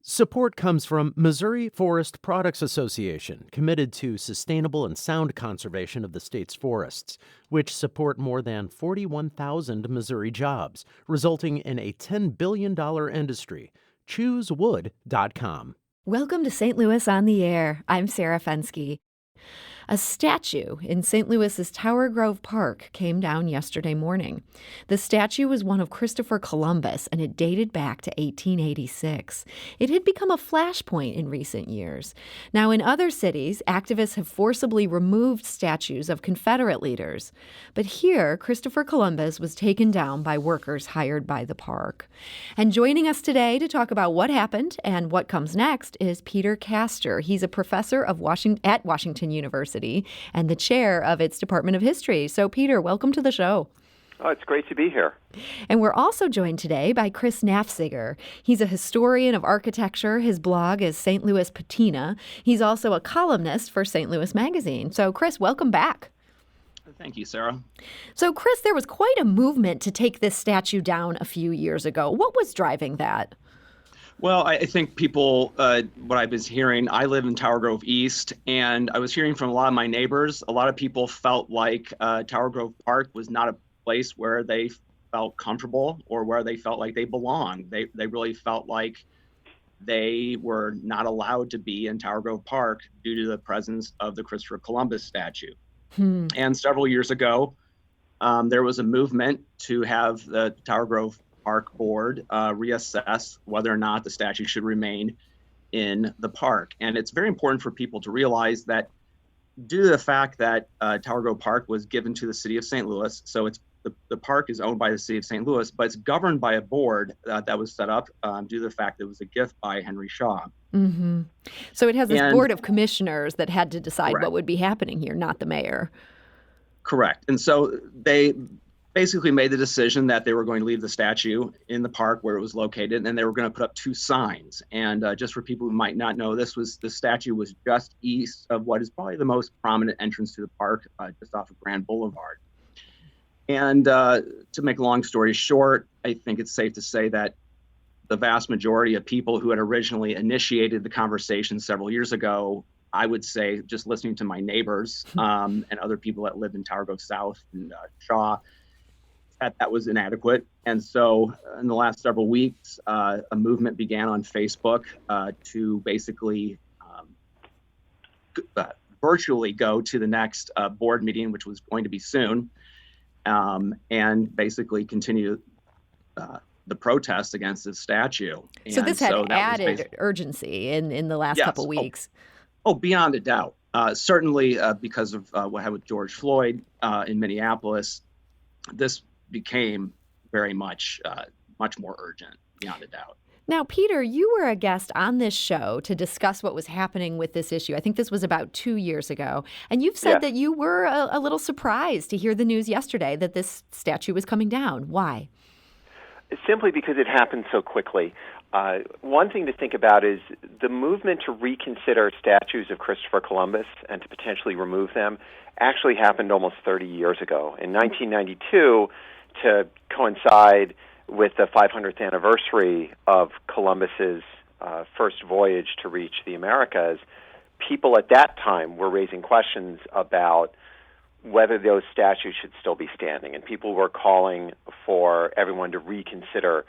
Support comes from Missouri Forest Products Association, committed to sustainable and sound conservation of the state's forests, which support more than 41,000 Missouri jobs, resulting in a $10 billion industry. ChooseWood.com. Welcome to St. Louis on the Air. I'm Sarah Fensky. A statue in St. Louis's Tower Grove Park came down yesterday morning. The statue was one of Christopher Columbus, and it dated back to 1886. It had become a flashpoint in recent years. Now, in other cities, activists have forcibly removed statues of Confederate leaders. But here, Christopher Columbus was taken down by workers hired by the park. And joining us today to talk about what happened and what comes next is Peter Kastor. He's a professor at Washington University and the chair of its Department of History. So, Peter, welcome to the show. Oh, it's great to be here. And we're also joined today by Chris Naffziger. He's a historian of architecture. His blog is St. Louis Patina. He's also a columnist for St. Louis Magazine. So, Chris, welcome back. Thank you, Sarah. So, Chris, there was quite a movement to take this statue down a few years ago. What was driving that? Well, I think people, what I've been hearing, I live in Tower Grove East, and I was hearing from a lot of my neighbors, a lot of people felt like Tower Grove Park was not a place where they felt comfortable or where they felt like they belonged. They really felt like they were not allowed to be in Tower Grove Park due to the presence of the Christopher Columbus statue. And several years ago, there was a movement to have the Tower Grove Park Board reassess whether or not the statue should remain in the park. And it's very important for people to realize that due to the fact that Tower Grove Park was given to the city of St. Louis, so it's the park is owned by the city of St. Louis, but it's governed by a board that was set up due to the fact that it was a gift by Henry Shaw. Mm-hmm. So it has this board of commissioners that had to decide Correct. What would be happening here, not the mayor. Correct. And so they basically made the decision that they were going to leave the statue in the park where it was located, and they were going to put up two signs. And just for people who might not know, the statue was just east of what is probably the most prominent entrance to the park, just off of Grand Boulevard. And to make a long story short, I think it's safe to say that the vast majority of people who had originally initiated the conversation several years ago, I would say, just listening to my neighbors and other people that lived in Tower Grove South and Shaw, that was inadequate. And so in the last several weeks, a movement began on Facebook to basically virtually go to the next board meeting, which was going to be soon, and basically continue the protest against this statue. So this had added urgency in the last couple weeks. Oh, beyond a doubt. Certainly because of what happened with George Floyd in Minneapolis, this became very much more urgent, beyond a doubt. Now, Peter, you were a guest on this show to discuss what was happening with this issue. I think this was about 2 years ago. And you've said that you were a little surprised to hear the news yesterday that this statue was coming down. Why? Simply because it happened so quickly. One thing to think about is the movement to reconsider statues of Christopher Columbus and to potentially remove them actually happened almost 30 years ago. In 1992, to coincide with the 500th anniversary of Columbus's first voyage to reach the Americas, people at that time were raising questions about whether those statues should still be standing. And people were calling for everyone to reconsider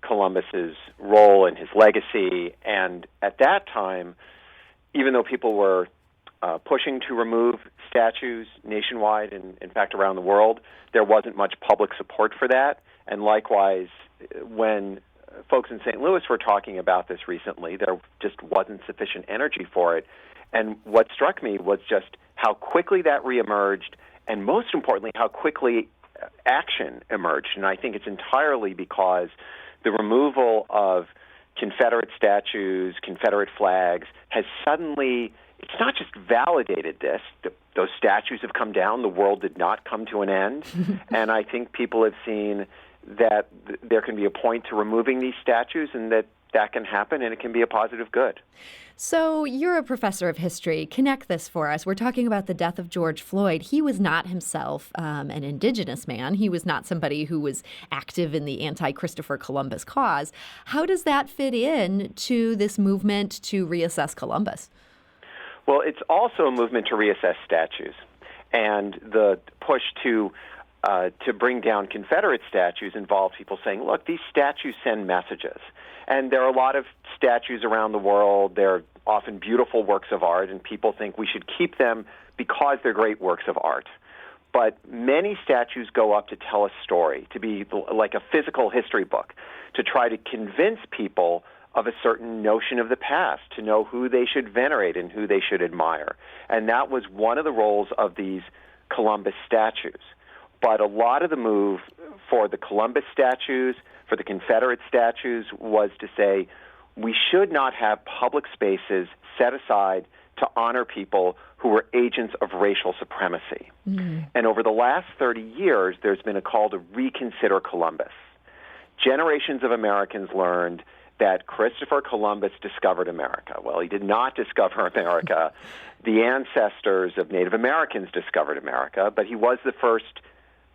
Columbus's role and his legacy. And at that time, even though people were pushing to remove statues nationwide and, in fact, around the world, there wasn't much public support for that. And likewise, when folks in St. Louis were talking about this recently, there just wasn't sufficient energy for it. And what struck me was just how quickly that reemerged, and most importantly, how quickly action emerged. And I think it's entirely because the removal of Confederate statues, Confederate flags, has suddenly, it's not just validated this. Those statues have come down. The world did not come to an end. And I think people have seen that there can be a point to removing these statues and that that can happen, and it can be a positive good. So you're a professor of history. Connect this for us. We're talking about the death of George Floyd. He was not himself an indigenous man. He was not somebody who was active in the anti-Christopher Columbus cause. How does that fit in to this movement to reassess Columbus? Well, it's also a movement to reassess statues. And the push to bring down Confederate statues involves people saying, look, these statues send messages. And there are a lot of statues around the world. They're often beautiful works of art, and people think we should keep them because they're great works of art. But many statues go up to tell a story, to be like a physical history book, to try to convince people of a certain notion of the past, to know who they should venerate and who they should admire. And that was one of the roles of these Columbus statues. But a lot of the move for the Columbus statues, for the Confederate statues, was to say we should not have public spaces set aside to honor people who were agents of racial supremacy. Mm-hmm. And over the last 30 years, there's been a call to reconsider Columbus. Generations of Americans learned that Christopher Columbus discovered America. Well, he did not discover America. The ancestors of Native Americans discovered America, but he was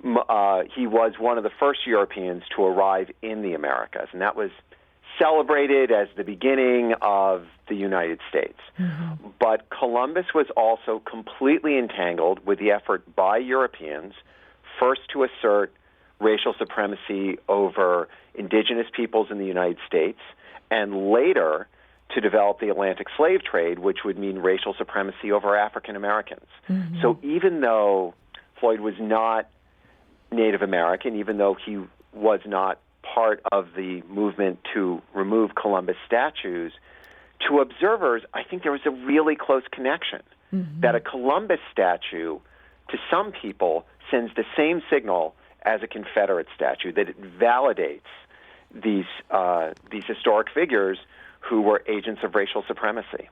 one of the first Europeans to arrive in the Americas, and that was celebrated as the beginning of the United States. Mm-hmm. But Columbus was also completely entangled with the effort by Europeans, first to assert racial supremacy over indigenous peoples in the United States, and later to develop the Atlantic slave trade, which would mean racial supremacy over African Americans. Mm-hmm. So even though Floyd was not Native American, even though he was not part of the movement to remove Columbus statues, to observers, I think there was a really close connection. Mm-hmm. That a Columbus statue, to some people, sends the same signal as a Confederate statue, that it validates these historic figures who were agents of racial supremacy.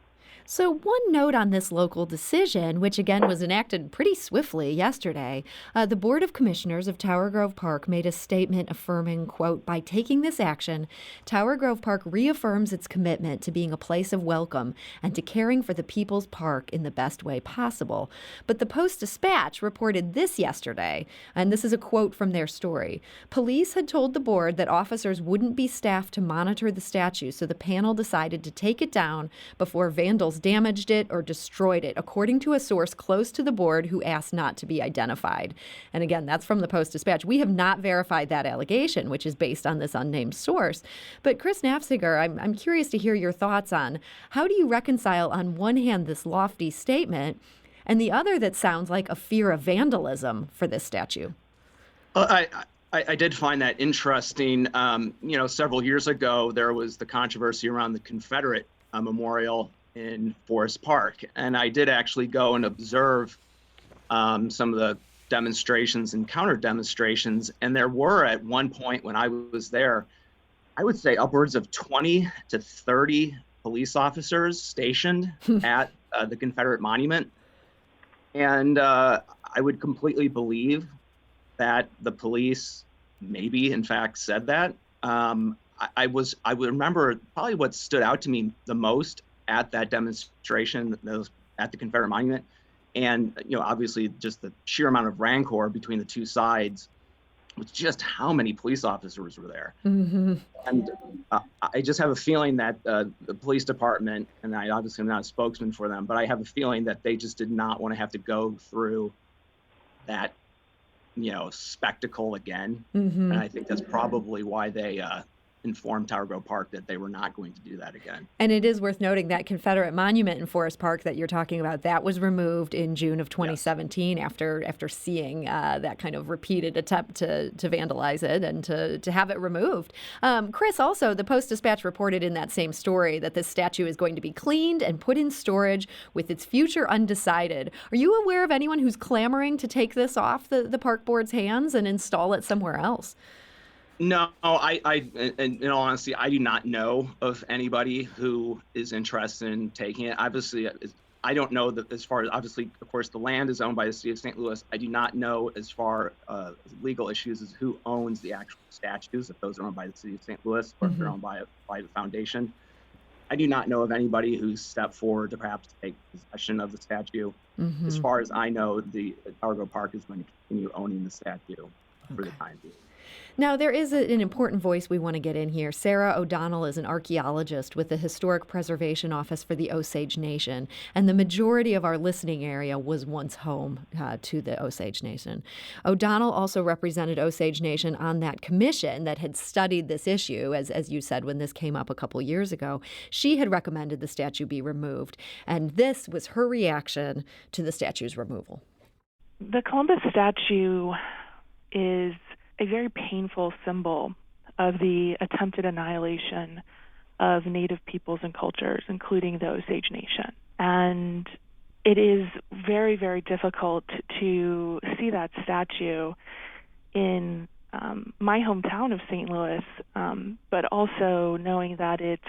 So one note on this local decision, which again was enacted pretty swiftly yesterday, the Board of Commissioners of Tower Grove Park made a statement affirming, quote, by taking this action, Tower Grove Park reaffirms its commitment to being a place of welcome and to caring for the people's park in the best way possible. But the Post-Dispatch reported this yesterday, and this is a quote from their story. Police had told the board that officers wouldn't be staffed to monitor the statue, so the panel decided to take it down before vandals damaged it or destroyed it, according to a source close to the board who asked not to be identified. And again, that's from the Post-Dispatch. We have not verified that allegation, which is based on this unnamed source. But Chris Naffziger, I'm curious to hear your thoughts on how do you reconcile, on one hand, this lofty statement, and the other that sounds like a fear of vandalism for this statue? I did find that interesting. Several years ago, there was the controversy around the Confederate memorial in Forest Park. And I did actually go and observe some of the demonstrations and counter demonstrations. And there were, at one point when I was there, I would say upwards of 20 to 30 police officers stationed at the Confederate monument. And I would completely believe that the police maybe in fact said that. I would remember probably what stood out to me the most at that demonstration at the Confederate monument, and obviously just the sheer amount of rancor between the two sides, was just how many police officers were there. Mm-hmm. And I just have a feeling that the police department, and I obviously am not a spokesman for them, but I have a feeling that they just did not want to have to go through that spectacle again. Mm-hmm. And I think that's probably why they informed Tower Grove Park that they were not going to do that again. And it is worth noting that Confederate monument in Forest Park that you're talking about, that was removed in June of 2017 after seeing that kind of repeated attempt to vandalize it and to have it removed. Chris, also, the Post-Dispatch reported in that same story that this statue is going to be cleaned and put in storage with its future undecided. Are you aware of anyone who's clamoring to take this off the park board's hands and install it somewhere else? No, I in all honesty, I do not know of anybody who is interested in taking it. Obviously, I don't know that as far as, obviously, of course, the land is owned by the city of St. Louis. I do not know as far as legal issues as who owns the actual statues, if those are owned by the city of St. Louis or if they're owned by a private foundation. I do not know of anybody who's stepped forward to perhaps take possession of the statue. As far as I know, the Tower Grove Park is going to continue owning the statue for the time being. Now, there is an important voice we want to get in here. Sarah O'Donnell is an archaeologist with the Historic Preservation Office for the Osage Nation, and the majority of our listening area was once home to the Osage Nation. O'Donnell also represented Osage Nation on that commission that had studied this issue, as you said, when this came up a couple years ago. She had recommended the statue be removed, and this was her reaction to the statue's removal. The Columbus statue is a very painful symbol of the attempted annihilation of Native peoples and cultures, including the Osage Nation. And it is very, very difficult to see that statue in my hometown of St. Louis, but also knowing that it's,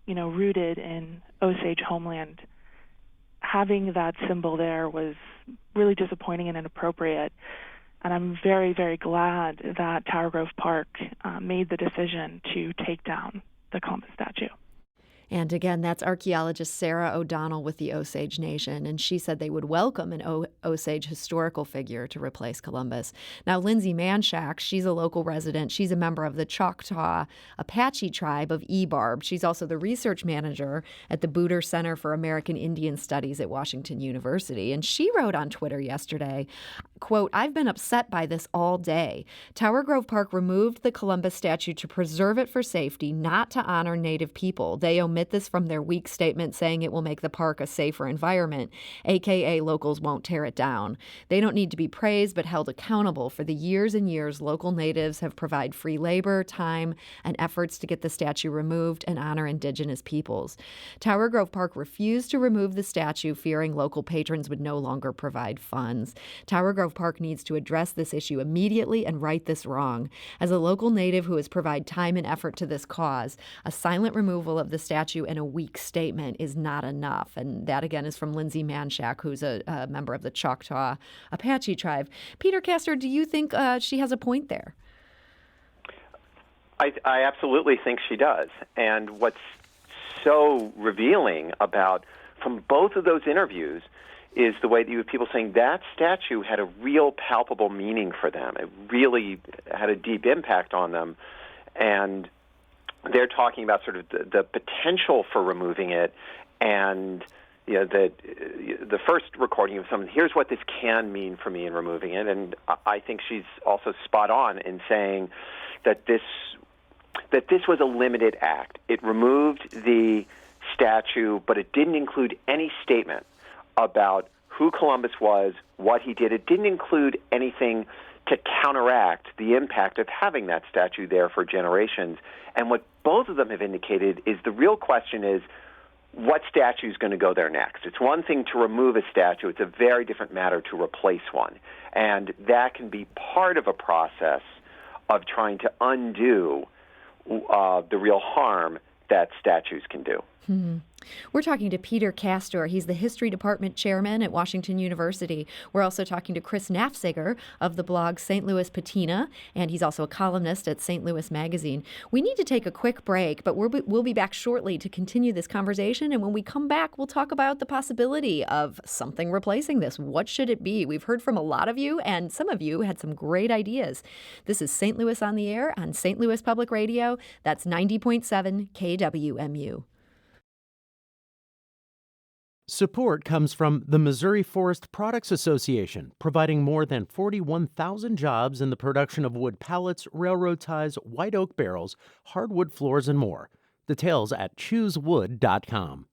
rooted in Osage homeland. Having that symbol there was really disappointing and inappropriate. And I'm very, very glad that Tower Grove Park made the decision to take down the Columbus statue. And again, that's archaeologist Sarah O'Donnell with the Osage Nation, and she said they would welcome an Osage historical figure to replace Columbus. Now, Lindsay Manshak, she's a local resident. She's a member of the Choctaw Apache tribe of Ebarb. She's also the research manager at the Booter Center for American Indian Studies at Washington University. And she wrote on Twitter yesterday, quote, "I've been upset by this all day. Tower Grove Park removed the Columbus statue to preserve it for safety, not to honor Native people. They omit this from their weak statement saying it will make the park a safer environment, aka locals won't tear it down. They don't need to be praised but held accountable for the years and years local natives have provided free labor, time, and efforts to get the statue removed and honor indigenous peoples. Tower Grove Park refused to remove the statue, fearing local patrons would no longer provide funds. Tower Grove Park needs to address this issue immediately and right this wrong. As a local native who has provided time and effort to this cause, a silent removal of the statue and a weak statement is not enough." And that, again, is from Lindsay Manshak, who's a member of the Choctaw Apache tribe. Peter Kastor, do you think she has a point there? I absolutely think she does. And what's so revealing from both of those interviews is the way that you have people saying that statue had a real palpable meaning for them. It really had a deep impact on them. And they're talking about sort of the potential for removing it, and the first recording of someone, here's what this can mean for me in removing it. And I think she's also spot on in saying that this was a limited act. It removed the statue, but it didn't include any statement about who Columbus was, what he did. It didn't include anything to counteract the impact of having that statue there for generations. And what both of them have indicated is the real question is, what statue is going to go there next? It's one thing to remove a statue. It's a very different matter to replace one. And that can be part of a process of trying to undo the real harm that statues can do. We're talking to Peter Kastor. He's the History Department Chairman at Washington University. We're also talking to Chris Naffziger of the blog St. Louis Patina, and he's also a columnist at St. Louis Magazine. We need to take a quick break, but we'll be back shortly to continue this conversation. And when we come back, we'll talk about the possibility of something replacing this. What should it be? We've heard from a lot of you, and some of you had some great ideas. This is St. Louis on the Air on St. Louis Public Radio. That's 90.7 KWMU. Support comes from the Missouri Forest Products Association, providing more than 41,000 jobs in the production of wood pallets, railroad ties, white oak barrels, hardwood floors, and more. Details at choosewood.com.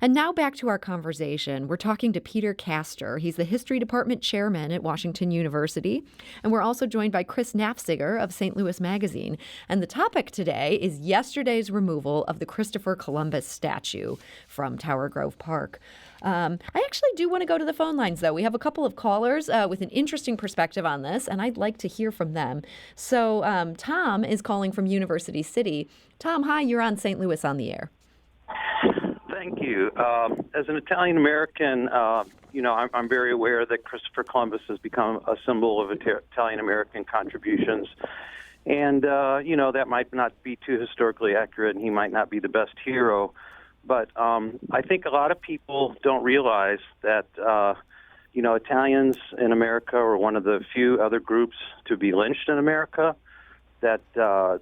And now back to our conversation. We're talking to Peter Kastor. He's the History Department Chairman at Washington University. And we're also joined by Chris Naffziger of St. Louis Magazine. And the topic today is yesterday's removal of the Christopher Columbus statue from Tower Grove Park. I actually do want to go to the phone lines, though. We have a couple of callers with an interesting perspective on this, and I'd like to hear from them. So Tom is calling from University City. Tom, hi, you're on St. Louis on the Air. Thank you. As an Italian American, I'm very aware that Christopher Columbus has become a symbol of Italian American contributions. And, that might not be too historically accurate, and he might not be the best hero. But I think a lot of people don't realize that, Italians in America are one of the few other groups to be lynched in America, that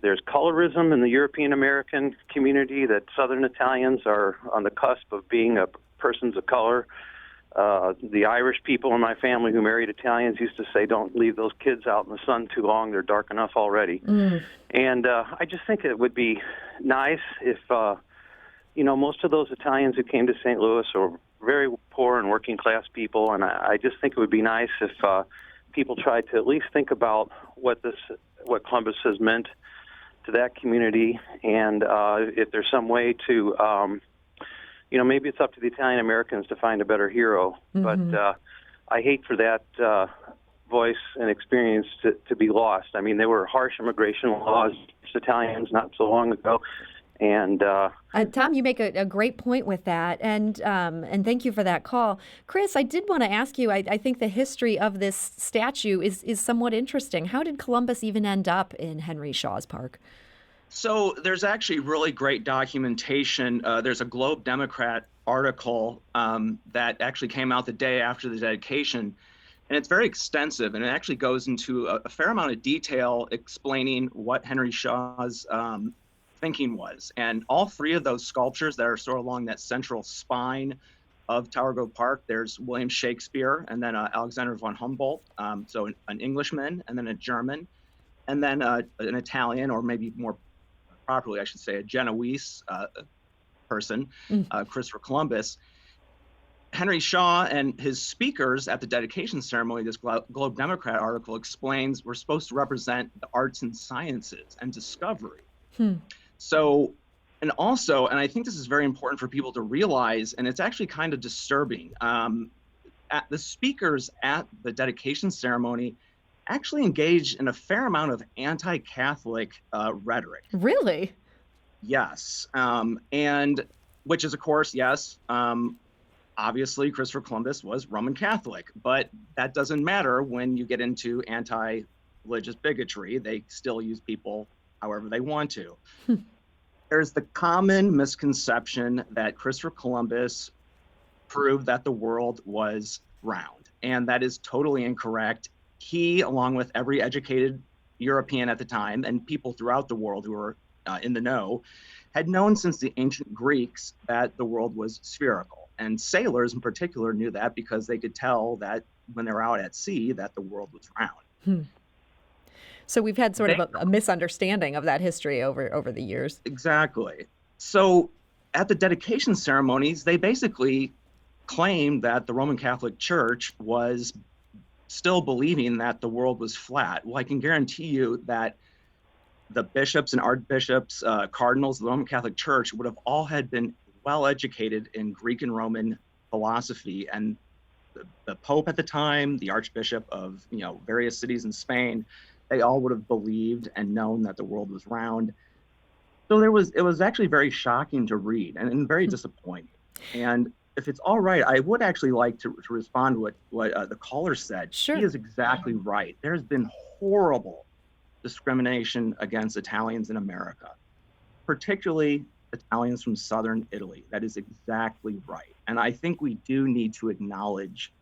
there's colorism in the European American community, that Southern Italians are on the cusp of being persons of color. The Irish people in my family who married Italians used to say, don't leave those kids out in the sun too long, they're dark enough already. And I just think it would be nice if, most of those Italians who came to St. Louis are very poor and working class people, and I just think it would be nice if people tried to at least think about what Columbus has meant to that community, and if there's some way to, maybe it's up to the Italian Americans to find a better hero. But I hate for that voice and experience to be lost. I mean, there were harsh immigration laws against Italians not so long ago. And Tom, you make a great point with that, and thank you for that call. Chris, I did want to ask you, I think the history of this statue is somewhat interesting. How did Columbus even end up in Henry Shaw's Park? So there's actually really great documentation. There's a Globe Democrat article that actually came out the day after the dedication, and it's very extensive, and it actually goes into a fair amount of detail explaining what Henry Shaw's thinking was. And all three of those sculptures that are sort of along that central spine of Tower Grove Park, there's William Shakespeare, and then Alexander von Humboldt, so an Englishman, and then a German, and then an Italian, or maybe more properly, I should say, a Genoese person, Christopher Columbus. Henry Shaw and his speakers at the dedication ceremony, this Globe Democrat article explains, were supposed to represent the arts and sciences and discovery. So, and I think this is very important for people to realize, and it's actually kind of disturbing. The speakers at the dedication ceremony actually engaged in a fair amount of anti-Catholic rhetoric. Really? Yes. And which is, of course, yes, obviously Christopher Columbus was Roman Catholic, but that doesn't matter when you get into anti-religious bigotry. They still use people however they want to. There's the common misconception that Christopher Columbus proved that the world was round, and that is totally incorrect. He, along with every educated European at the time and people throughout the world who were in the know, had known since the ancient Greeks that the world was spherical. And sailors in particular knew that because they could tell that when they were out at sea that the world was round. So we've had sort of a misunderstanding of that history over the years. Exactly. So at the dedication ceremonies, they basically claimed that the Roman Catholic Church was still believing that the world was flat. Well, I can guarantee you that the bishops and archbishops, cardinals of the Roman Catholic Church would have all had been well educated in Greek and Roman philosophy, and the Pope at the time, the Archbishop of various cities in Spain, they all would have believed and known that the world was round. So it was actually very shocking to read and very disappointing. And if it's all right, I would actually like to respond to what the caller said. Sure. He is exactly right. There's been horrible discrimination against Italians in America, particularly Italians from southern Italy. That is exactly right. And I think we do need to acknowledge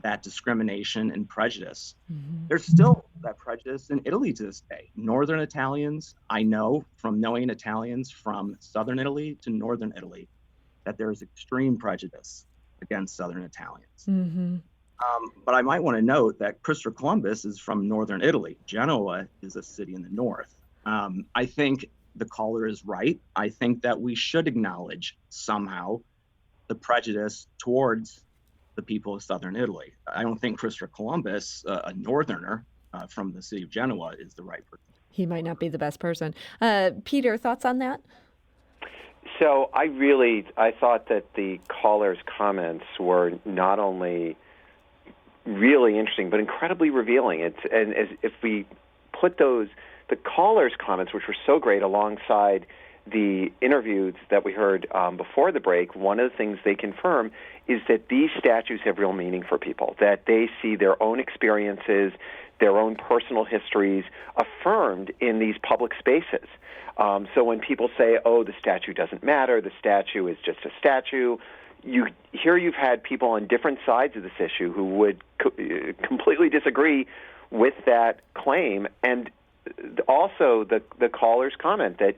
that discrimination and prejudice. There's still that prejudice in Italy to this day. Northern Italians, I know from knowing Italians from southern Italy to northern Italy, that there is extreme prejudice against southern Italians. But I might want to note that Christopher Columbus is from northern Italy. Genoa is a city in the north. I think the caller is right. I think that we should acknowledge somehow the prejudice towards the people of southern Italy. I don't think Christopher Columbus, a northerner from the city of Genoa, is the right person. He might not be the best person. Peter, thoughts on that? So I thought that the caller's comments were not only really interesting, but incredibly revealing. If we put the caller's comments, which were so great, alongside the interviews that we heard before the break, one of the things they confirm is that these statues have real meaning for people, that they see their own experiences, their own personal histories affirmed in these public spaces. So when people say, oh, the statue doesn't matter, the statue is just a statue, you've had people on different sides of this issue who would completely disagree with that claim. And also the caller's comment that,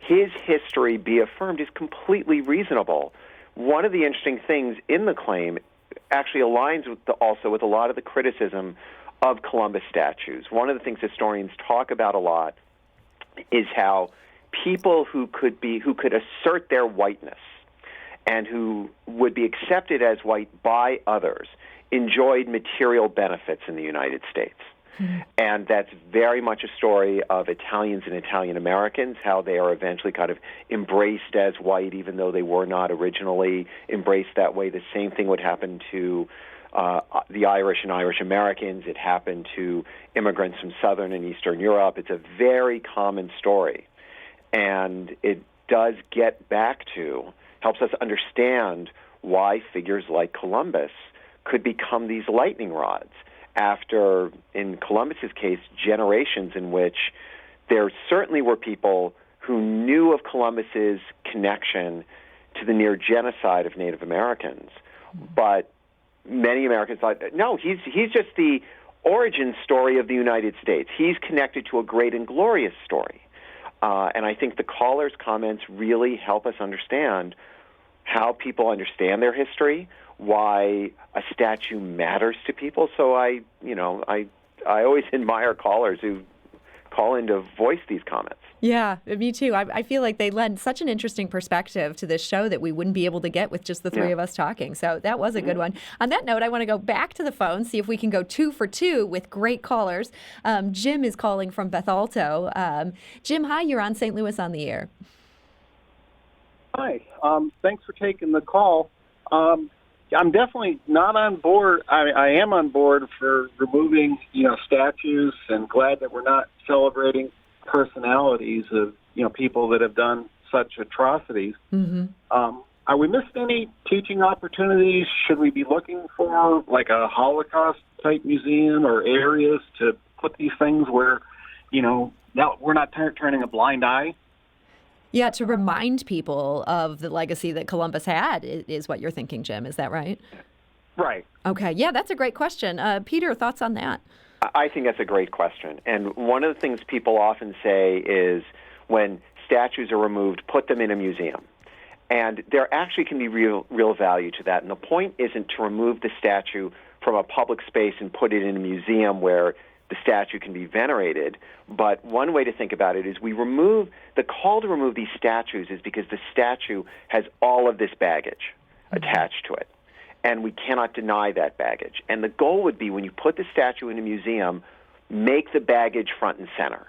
his history be affirmed is completely reasonable. One of the interesting things in the claim actually aligns also with a lot of the criticism of Columbus statues. One of the things historians talk about a lot is how people who could assert their whiteness and who would be accepted as white by others enjoyed material benefits in the United States. And that's very much a story of Italians and Italian Americans, how they are eventually kind of embraced as white, even though they were not originally embraced that way. The same thing would happen to the Irish and Irish Americans. It happened to immigrants from Southern and Eastern Europe. It's a very common story. And it does get back to, helps us understand why figures like Columbus could become these lightning rods after, in Columbus's case, generations in which there certainly were people who knew of Columbus's connection to the near genocide of Native Americans, but many Americans thought, no, he's just the origin story of the United States. He's connected to a great and glorious story. And I think the caller's comments really help us understand how people understand their history, why a statue matters to people. So I always admire callers who call in to voice these comments. Yeah, me too. I feel like they lend such an interesting perspective to this show that we wouldn't be able to get with just the three of us talking. So that was a good one. On that note, I want to go back to the phone, see if we can go 2 for 2 with great callers. Jim is calling from Beth Alto. Jim, hi, you're on St. Louis on the Air. Hi, thanks for taking the call. I'm definitely not on board. I am on board for removing, statues, and glad that we're not celebrating personalities of, people that have done such atrocities. Mm-hmm. Are we missing any teaching opportunities? Should we be looking for like a Holocaust-type museum or areas to put these things where, now we're not turning a blind eye? Yeah, to remind people of the legacy that Columbus had is what you're thinking, Jim. Is that right? Right. Okay. Yeah, that's a great question. Peter, thoughts on that? I think that's a great question. And one of the things people often say is when statues are removed, put them in a museum. And there actually can be real value to that. And the point isn't to remove the statue from a public space and put it in a museum where the statue can be venerated. But one way to think about it is the call to remove these statues is because the statue has all of this baggage attached to it. And we cannot deny that baggage. And the goal would be when you put the statue in a museum, make the baggage front and center.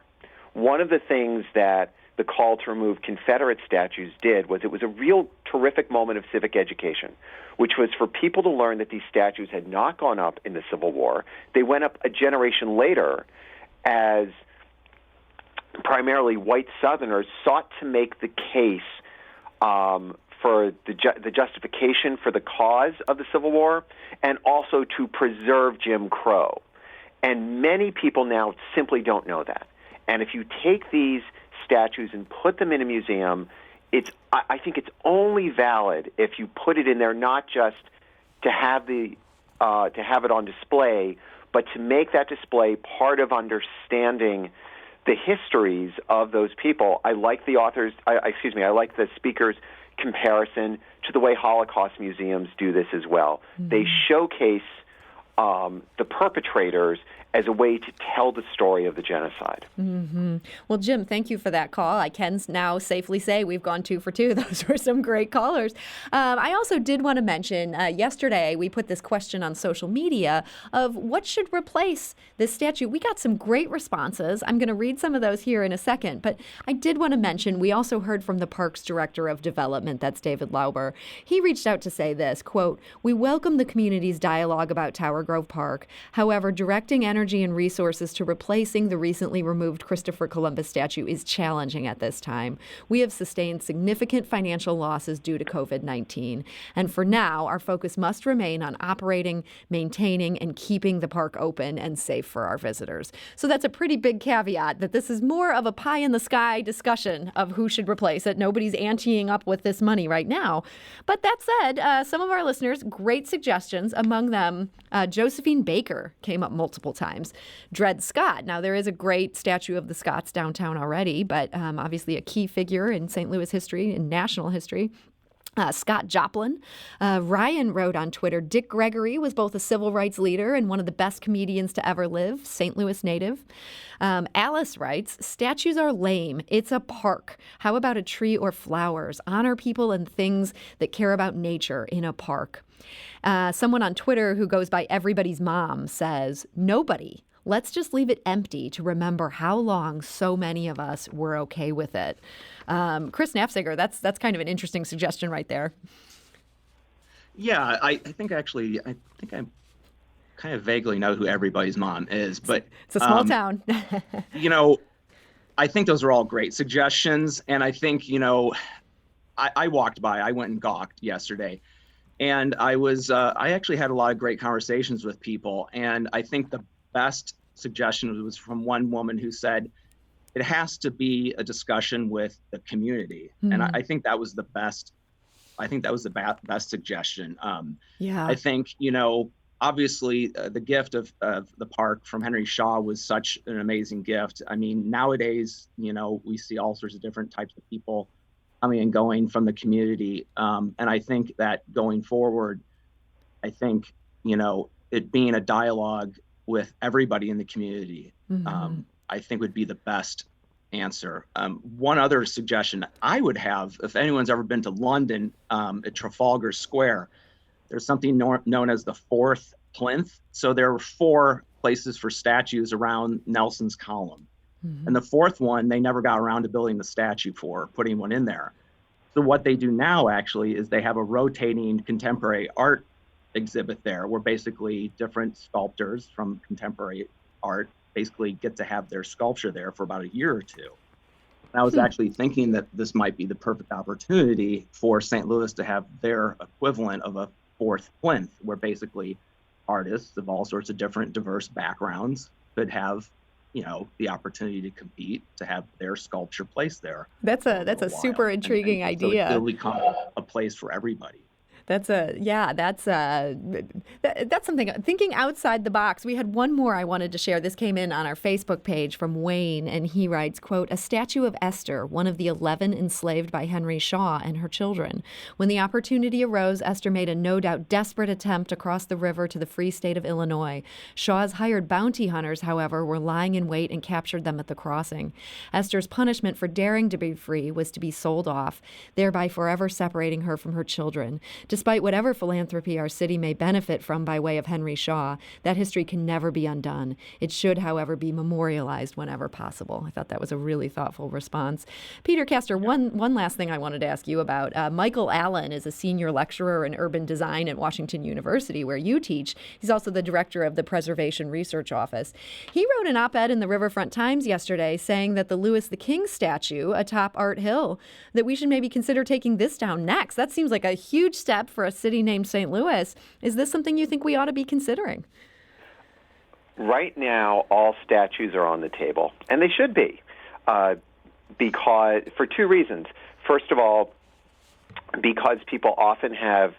One of the things that the call to remove Confederate statues did was it was a real terrific moment of civic education, which was for people to learn that these statues had not gone up in the Civil War. They went up a generation later as primarily white Southerners sought to make the case for the justification for the cause of the Civil War and also to preserve Jim Crow. And many people now simply don't know that. And if you take these statues and put them in a museum, I think it's only valid if you put it in there not just to have it on display, but to make that display part of understanding the histories of those people. I like the speaker's comparison to the way Holocaust museums do this as well. Mm-hmm. They showcase the perpetrators as a way to tell the story of the genocide. Mm-hmm. Well, Jim, thank you for that call. I can now safely say we've gone 2 for 2. Those were some great callers. I also did want to mention, yesterday we put this question on social media of what should replace this statue. We got some great responses. I'm going to read some of those here in a second, but I did want to mention we also heard from the Parks Director of Development, that's David Lauber. He reached out to say this, quote, "We welcome the community's dialogue about Tower Grove Park. However, directing energy energy and resources to replacing the recently removed Christopher Columbus statue is challenging at this time. We have sustained significant financial losses due to COVID-19. And for now, our focus must remain on operating, maintaining, and keeping the park open and safe for our visitors. So that's a pretty big caveat that this is more of a pie-in-the-sky discussion of who should replace it. Nobody's anteing up with this money right now. But that said, some of our listeners, great suggestions. Among them, Josephine Baker came up multiple times. Dred Scott. Now, there is a great statue of the Scotts downtown already, but obviously a key figure in St. Louis history and national history. Scott Joplin. Ryan wrote on Twitter, Dick Gregory was both a civil rights leader and one of the best comedians to ever live, St. Louis native. Alice writes, statues are lame. It's a park. How about a tree or flowers? Honor people and things that care about nature in a park. Someone on Twitter who goes by Everybody's Mom says, nobody. Let's just leave it empty to remember how long so many of us were okay with it. Chris Naffziger, that's kind of an interesting suggestion right there. Yeah, I think I kind of vaguely know who Everybody's Mom is, but it's a small town. I think those are all great suggestions, and I think I walked by, I went and gawked yesterday, and I actually had a lot of great conversations with people, and I think the best suggestion was from one woman who said it has to be a discussion with the community. Mm-hmm. And I think that was the best. I think that was the best suggestion. I think, obviously the gift of the park from Henry Shaw was such an amazing gift. I mean, nowadays, we see all sorts of different types of people coming and going from the community. And I think that going forward, it being a dialogue with everybody in the community, I think would be the best answer. One other suggestion I would have, if anyone's ever been to London, at Trafalgar Square, there's something known as the fourth plinth. So there were 4 places for statues around Nelson's column. Mm-hmm. And the fourth one, they never got around to building the statue for, putting one in there. So what they do now actually is they have a rotating contemporary art exhibit there where basically different sculptors from contemporary art basically get to have their sculpture there for about a year or two. And I was actually thinking that this might be the perfect opportunity for St. Louis to have their equivalent of a fourth plinth, where basically artists of all sorts of different diverse backgrounds could have the opportunity to compete, to have their sculpture placed there. That's a super intriguing idea. So it'll become a place for everybody. That's something, thinking outside the box. We had one more I wanted to share. This came in on our Facebook page from Wayne, and he writes, quote, a statue of Esther, one of the 11 enslaved by Henry Shaw and her children. When the opportunity arose, Esther made a no doubt desperate attempt to cross the river to the free state of Illinois. Shaw's hired bounty hunters, however, were lying in wait and captured them at the crossing. Esther's punishment for daring to be free was to be sold off, thereby forever separating her from her children. Despite whatever philanthropy our city may benefit from by way of Henry Shaw, that history can never be undone. It should, however, be memorialized whenever possible. I thought that was a really thoughtful response. Peter Kastor, one last thing I wanted to ask you about. Michael Allen is a senior lecturer in urban design at Washington University, where you teach. He's also the director of the Preservation Research Office. He wrote an op-ed in the Riverfront Times yesterday saying that the Louis the King statue atop Art Hill, that we should maybe consider taking this down next. That seems like a huge step for a city named St. Louis. Is this something you think we ought to be considering? Right now, all statues are on the table, and they should be, because for 2 reasons. First of all, because people often have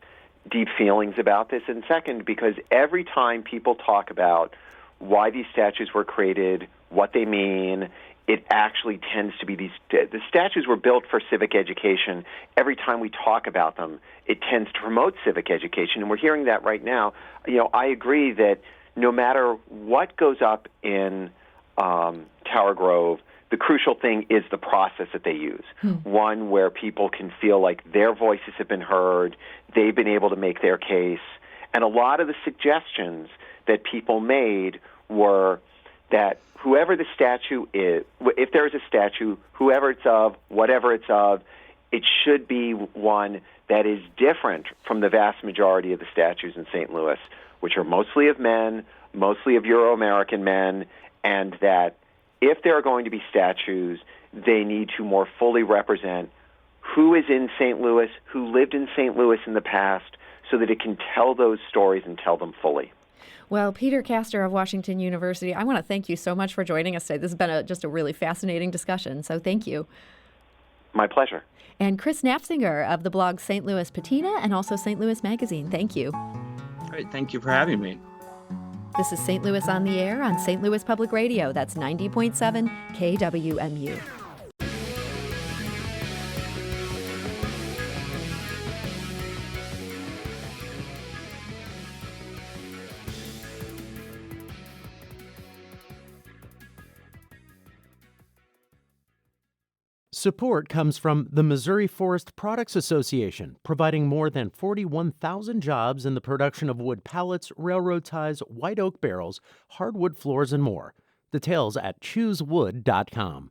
deep feelings about this, and second, because every time people talk about why these statues were created, what they mean, it actually tends to be the statues were built for civic education. Every time we talk about them, it tends to promote civic education, and we're hearing that right now. I agree that no matter what goes up in Tower Grove, the crucial thing is the process that they use. One where people can feel like their voices have been heard, they've been able to make their case, and a lot of the suggestions that people made were that whoever the statue is, if there is a statue, whoever it's of, whatever it's of, it should be one that is different from the vast majority of the statues in St. Louis, which are mostly of men, mostly of Euro-American men, and that if there are going to be statues, they need to more fully represent who is in St. Louis, who lived in St. Louis in the past, so that it can tell those stories and tell them fully. Well, Peter Kastor of Washington University, I want to thank you so much for joining us today. This has been just a really fascinating discussion, so thank you. My pleasure. And Chris Naffziger of the blog St. Louis Patina and also St. Louis Magazine, thank you. Great, thank you for having me. This is St. Louis on the Air on St. Louis Public Radio. That's 90.7 KWMU. Support comes from the Missouri Forest Products Association, providing more than 41,000 jobs in the production of wood pallets, railroad ties, white oak barrels, hardwood floors, and more. Details at choosewood.com.